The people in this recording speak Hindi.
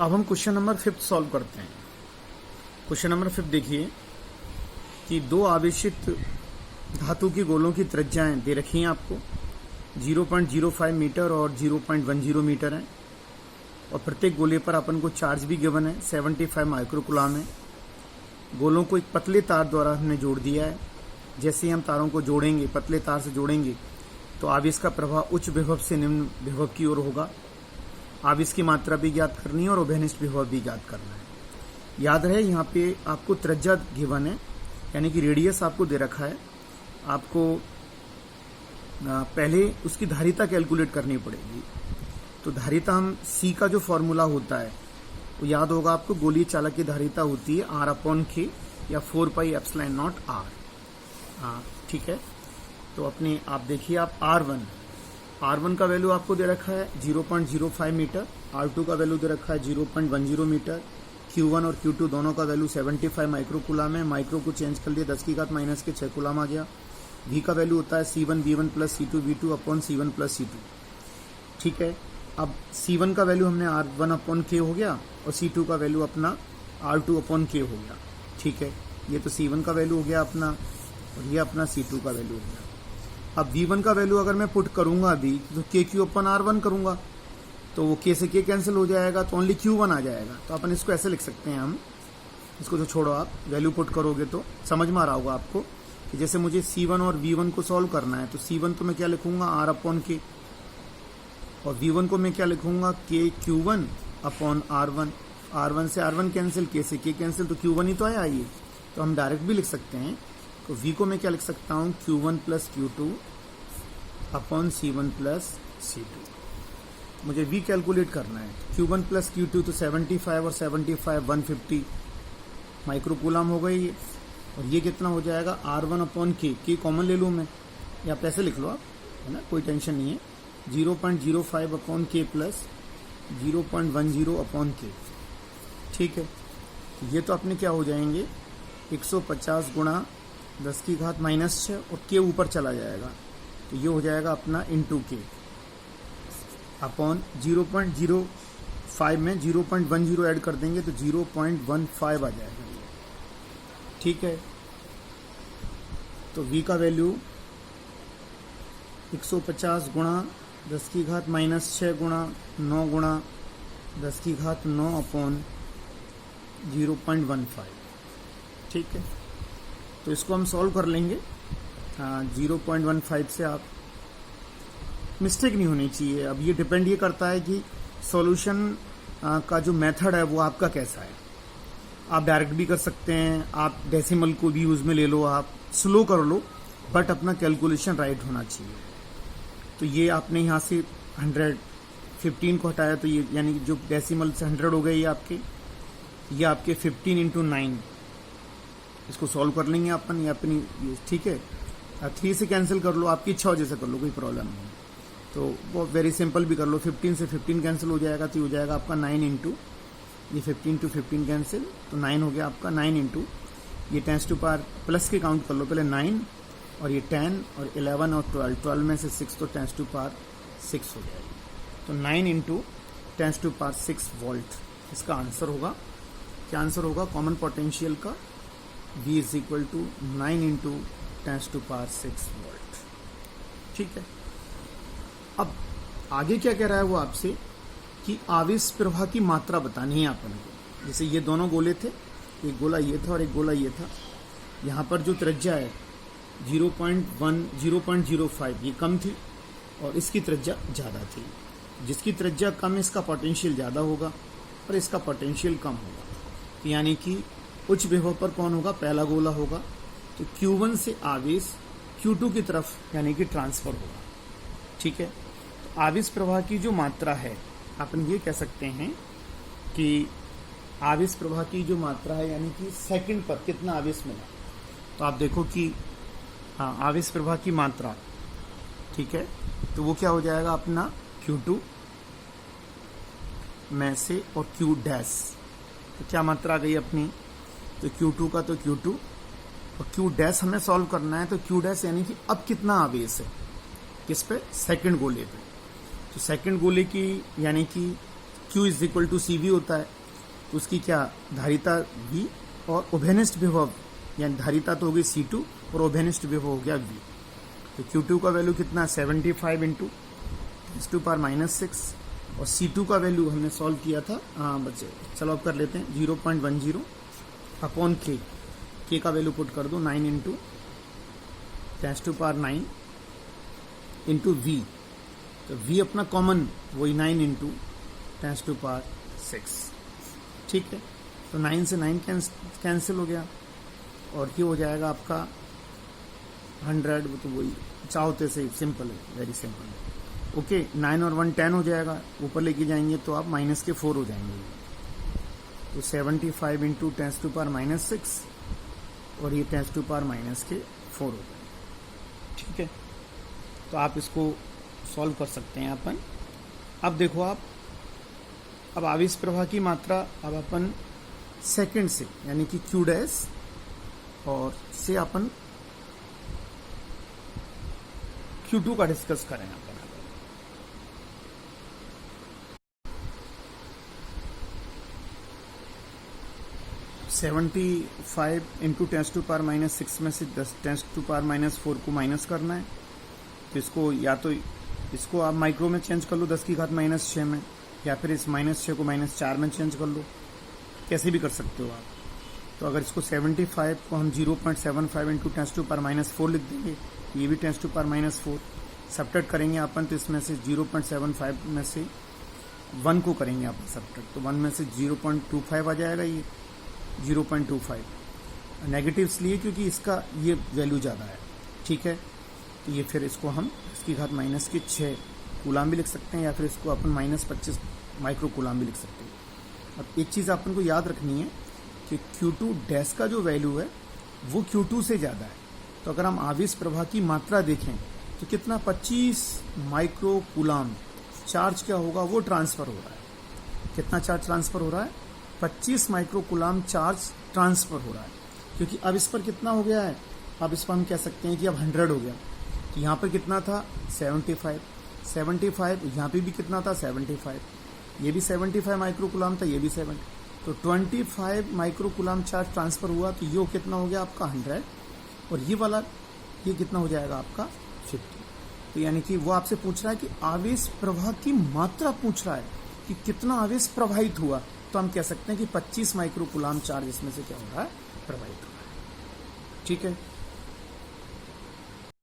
अब हम क्वेश्चन नंबर 5 सॉल्व करते हैं। क्वेश्चन नंबर 5 देखिए कि दो आवेशित धातु की गोलों की त्रिज्याएं दे रखी हैं आपको 0.05 मीटर और 0.10 मीटर है और प्रत्येक गोले पर अपन को चार्ज भी गिवन है 75 माइक्रोकुलाम है। गोलों को एक पतले तार द्वारा हमने जोड़ दिया है। जैसे ही हम तारों को जोड़ेंगे, पतले तार से जोड़ेंगे तो आवेश का प्रवाह उच्च विभव से निम्न विभव की ओर होगा। आवेश की मात्रा भी ज्ञात करनी है और उभयनिष्ठ विभव भी ज्ञात करना है। याद रहे यहाँ पे आपको त्रिज्या गिवन है, यानी कि रेडियस आपको दे रखा है। आपको पहले उसकी धारिता कैलकुलेट करनी पड़ेगी। तो धारिता हम सी का जो फॉर्मूला होता है वो याद होगा आपको, गोलीय चालक की धारिता होती है R/K या 4πε0 R। हाँ ठीक है। तो अपने आप देखिए, आप R1 का वैल्यू आपको दे रखा है 0.05 मीटर, R2 का वैल्यू दे रखा है 0.10 मीटर, Q1 और Q2 दोनों का वैल्यू 75 माइक्रोकुलाम है। माइक्रो को चेंज कर दिया 10⁻⁻⁶ कुलाम आ गया। V का वैल्यू होता है C1V1 plus C2V2 upon C1 plus C2। ठीक है। अब C1 का वैल्यू हमने R1/K हो गया और C2 का वैल्यू अपना R2/K हो गया। ठीक है। ये तो C1 का वैल्यू हो गया अपना और ये अपना C2 का वैल्यू हो गया। अब V1 का वैल्यू अगर मैं पुट करूंगा अभी तो KQ/R1 करूंगा तो वो K से K कैंसिल हो जाएगा तो ओनली Q1 आ जाएगा। तो अपन इसको ऐसे लिख सकते हैं, हम इसको तो छोड़ो, आप वैल्यू पुट करोगे तो समझ में आ रहा होगा आपको कि जैसे मुझे C1 और V1 को सॉल्व करना है तो C1 तो मैं क्या लिखूंगा R/K और V1 को मैं क्या लिखूंगा KQ1/R1। R1 से R1 कैंसिल, K से K कैंसिल, तो Q1 ही तो आया ये। तो हम डायरेक्ट भी लिख सकते हैं। तो V को मैं क्या लिख सकता हूँ Q1 plus Q2 upon C1 plus C2। मुझे V कैलकुलेट करना है। Q1 प्लस Q2 तो 75 और 75 150 माइक्रोकुलाम हो गई और ये कितना हो जाएगा R1/K। K कॉमन ले लूँ मैं, या पैसे लिख लो आप, है ना, कोई टेंशन नहीं है। 0.05/K plus 0.10/K। ठीक है। ये तो अपने क्या हो जाएंगे 150 गुणा 10⁻⁻⁶ और K ऊपर चला जाएगा तो ये हो जाएगा अपना इंटू K अपॉन 0.05 में 0.10 ऐड कर देंगे तो 0.15 आ जाएगा। ठीक है। तो V का वैल्यू 150 गुणा 10⁻⁻⁶ गुणा 9 गुणा 10⁹ अपॉन 0.15। ठीक है। तो इसको हम सॉल्व कर लेंगे। 0.15 से आप मिस्टेक नहीं होनी चाहिए। अब ये डिपेंड ये करता है कि सॉल्यूशन का जो मेथड है वो आपका कैसा है। आप डायरेक्ट भी कर सकते हैं, आप डेसिमल को भी यूज में ले लो, आप स्लो कर लो, बट अपना कैलकुलेशन राइट होना चाहिए। तो ये आपने यहाँ से 115 को हटाया तो ये यानी जो डेसिमल से 100 हो गए, ये आपके 15 इंटू 9। इसको सॉल्व कर लेंगे अपन, ये अपनी। ठीक है। 3 से कैंसिल कर लो, आपकी इच्छा हो जैसे कर लो, कोई प्रॉब्लम नहीं। तो वो वेरी सिंपल भी कर लो। 15 से 15 कैंसिल हो जाएगा तो ये हो जाएगा आपका 9 इंटू ये 15 to 15 कैंसिल तो 9 हो गया आपका। 9 इंटू ये 10 टू पावर प्लस के काउंट कर लो पहले 9 और ये 10 और 11 और 12 में से 6 तो 10 टू पावर 6 हो जाएगी। तो 9 इंटू 10 टू पावर 6 वोल्ट इसका आंसर होगा। क्या आंसर होगा कॉमन पोटेंशियल का? V is equal to 9 into 10 to power 6 volt. ठीक है। अब आगे क्या कह रहा है वो आपसे कि आवेश प्रवाह की मात्रा बतानी है अपन को। जैसे ये दोनों गोले थे, एक गोला ये था और एक गोला ये था। यहाँ पर जो त्रिज्या है 0.05 ये कम थी और इसकी त्रिज्या ज़्यादा थी। जिसकी त्रिज्या कम इसका पोटेंशियल ज़्यादा होगा और इसका पोटेंशियल कम होगा। यानी कि उच्च विभव पर कौन होगा? पहला गोला होगा। तो Q1 से आवेश Q2 की तरफ यानी कि ट्रांसफर होगा। ठीक है। तो आवेश प्रवाह की जो मात्रा है अपन ये कह सकते हैं कि आवेश प्रवाह की जो मात्रा है यानी कि सेकंड पर कितना आवेश मिला। तो आप देखो कि हाँ, आवेश प्रवाह की मात्रा, ठीक है, तो वो क्या हो जाएगा अपना Q2 में से और Q डैश। तो क्या मात्रा आ गई अपनी? तो Q2 का तो Q2 और Q डैश हमें सॉल्व करना है। तो Q डैश यानी कि अब कितना आवेश है किस पे? सेकंड गोले पे। तो सेकंड गोले की यानी कि Q is equal to CV होता है, तो उसकी क्या धारिता V और उभयनिष्ठ विभव यानी धारिता तो हो गई C2 और उभयनिष्ठ विभव हो गया V। तो Q2 का वैल्यू कितना 75 इंटू 10⁻⁶ और C2 का वैल्यू हमने सॉल्व किया था, हाँ बच्चे चलो अब कर लेते हैं 0.10 अपॉन K का वैल्यू पुट कर दो 9 इंटू 10⁹ इंटू V, तो V अपना कॉमन वही 9 इंटू 10⁶, ठीक है। तो 9 से 9 कैंसिल हो गया और ये हो जाएगा आपका 100, वो तो वही चाहते से सिंपल है, वेरी सिंपल है। ओके 9 और 1 10 हो जाएगा, ऊपर लेके जाएंगे तो आप -4 हो जाएंगे। तो 75 इंटू 10⁻⁶ और ये 10⁻⁴ हो गए, ठीक है। तो आप इसको सॉल्व कर सकते हैं अपन। अब देखो आप, अब आवेश प्रवाह की मात्रा अब अपन सेकंड से यानी कि Q डैश और से अपन Q2 का डिस्कस करें अपन। 75 इंटू 10⁻⁶ में से 10⁻⁴ को माइनस करना है, तो इसको या तो इसको आप माइक्रो में चेंज कर लो 10⁻⁻6 में, या फिर इस -6 को -4 में चेंज कर लो, कैसे भी कर सकते हो आप। तो अगर इसको 75 को हम 0.75 इंटू 10⁻⁴ लिख देंगे, ये भी 10⁻⁴, सब्ट्रैक्ट करेंगे अपन, तो इसमें से 0.75 में से 1 को करेंगे अपन सब्ट्रैक्ट, तो 1 में से 0.25 आ जाएगा, ये 0.25 नेगेटिव इसलिए क्योंकि इसका ये वैल्यू ज़्यादा है, ठीक है। तो ये फिर इसको हम इसकी घात -6 कूलाम भी लिख सकते हैं, या फिर इसको अपन -25 माइक्रो कूलाम भी लिख सकते हैं। अब एक चीज़ अपन को याद रखनी है कि Q2 डैश का जो वैल्यू है वो Q2 से ज़्यादा है। तो अगर हम आवेश प्रवाह की मात्रा देखें तो कितना 25 माइक्रो कूलाम चार्ज क्या होगा वो ट्रांसफ़र हो रहा है। कितना चार्ज ट्रांसफ़र हो रहा है? 25 माइक्रो कूलाम चार्ज ट्रांसफ़र हो रहा है, क्योंकि अब इस पर कितना हो गया है, अब इस पर हम कह सकते हैं कि अब 100 हो गया। तो यहाँ पर कितना था 75, यहाँ पे भी कितना था 75, ये भी 75 माइक्रो कूलाम था, ये भी 70, तो 25 माइक्रो कूलाम चार्ज ट्रांसफर हुआ, तो ये कितना हो गया आपका 100, और ये वाला ये कितना हो जाएगा आपका 50। तो यानी कि वो आपसे पूछ रहा है कि आवेश प्रवाह की मात्रा पूछ रहा है कि कितना आवेश प्रवाहित हुआ, तो हम कह सकते हैं कि 25 माइक्रो कूलाम चार्ज इसमें से क्या हो रहा है, प्रवाहित हो रहा है, ठीक है।